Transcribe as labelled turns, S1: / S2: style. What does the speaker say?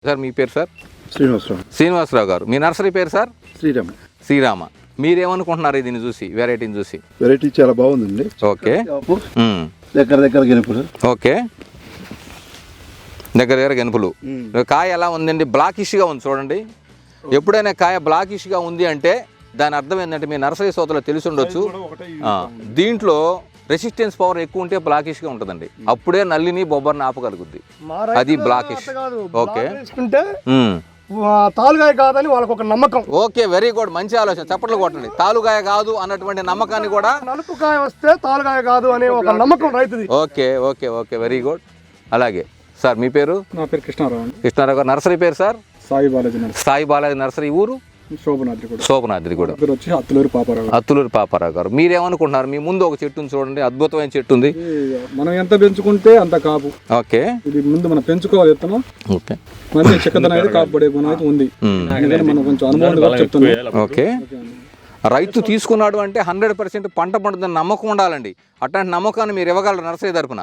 S1: Sir మీ పేరు sir?
S2: Srinivasarao.
S1: Srinivasarao గారు. మీ నర్సరీ పేరు సార్?
S2: శ్రీరామ.
S1: శ్రీరామ. మీరేమనుకుంటున్నారు దీన్ని చూసి, వెరైటీని చూసి?
S2: వెరైటీ చాలా బాగుందండి.
S1: ఓకే.
S2: దగ్గర గెలుపుడు.
S1: ఓకే, దగ్గర గెనుపులు. కాయ ఎలా ఉందండి? బ్లాకిష్గా ఉంది చూడండి. ఎప్పుడైనా కాయ బ్లాకిష్గా ఉంది అంటే దాని అర్థం ఏంటంటే మీ నర్సరీ సోదరులు తెలిసి ఉండొచ్చు, దీంట్లో రెసిస్టెన్స్ పవర్ ఎక్కువ ఉంటే బ్లాకిష్గా ఉంటుందండి. అప్పుడే నల్లిని బొబ్బర్ని ఆపగలుగుద్ది. అది బ్లాకిష్. ఓకే,
S3: తాలుగాయ కాదని వాళ్ళకి ఒక నమ్మకం.
S1: ఓకే, వెరీ గుడ్, మంచి ఆలోచన. చప్పట్లు కొట్టండి. తాలుగాయ కాదు అన్నటువంటి నమ్మకాన్ని కూడా,
S3: నలుపుకాయ వస్తే తాలుగాయ కాదు అనే ఒక నమ్మకం రైతుది.
S1: Okay okay okay, very good. అలాగే సార్ మీ పేరు?
S4: నా పేరు కృష్ణారావు.
S1: కృష్ణారావు గారు. నర్సరీ పేరు sir?
S4: Sai Balaji nursery.
S1: Sai Balaji nursery. ఊరు?
S4: శోభనాద్రి కూడా.
S1: శోభనాద్రి కూడా.
S4: వచ్చి అత్తులూరు పాపారావు.
S1: అత్తులూరు పాపారావు గారు. మీరేమనుకుంటున్నారు? మీ ముందు ఒక చెట్టు ఉంది చూడండి, అద్భుతమైన చెట్టు ఉంది.
S4: మనం ఎంత పెంచుకుంటే అంత కాపు.
S1: ఓకే,
S4: ఇది ముందు మనం పెంచుకోవాలి విత్తనం.
S1: ఓకే,
S4: మంచి చిక్కదనం అయితే కాపు పడే గుణం అయితే ఉంది. మనం కొంచెం అనుభవం చెప్తున్నాం.
S1: ఓకే. రైతు తీసుకున్నాడు అంటే 100% పంట పండుతుందని నమ్మకం ఉండాలండి. అట్లాంటి నమ్మకాన్ని మీరు ఇవ్వగలరు నర్సరీ తరపున?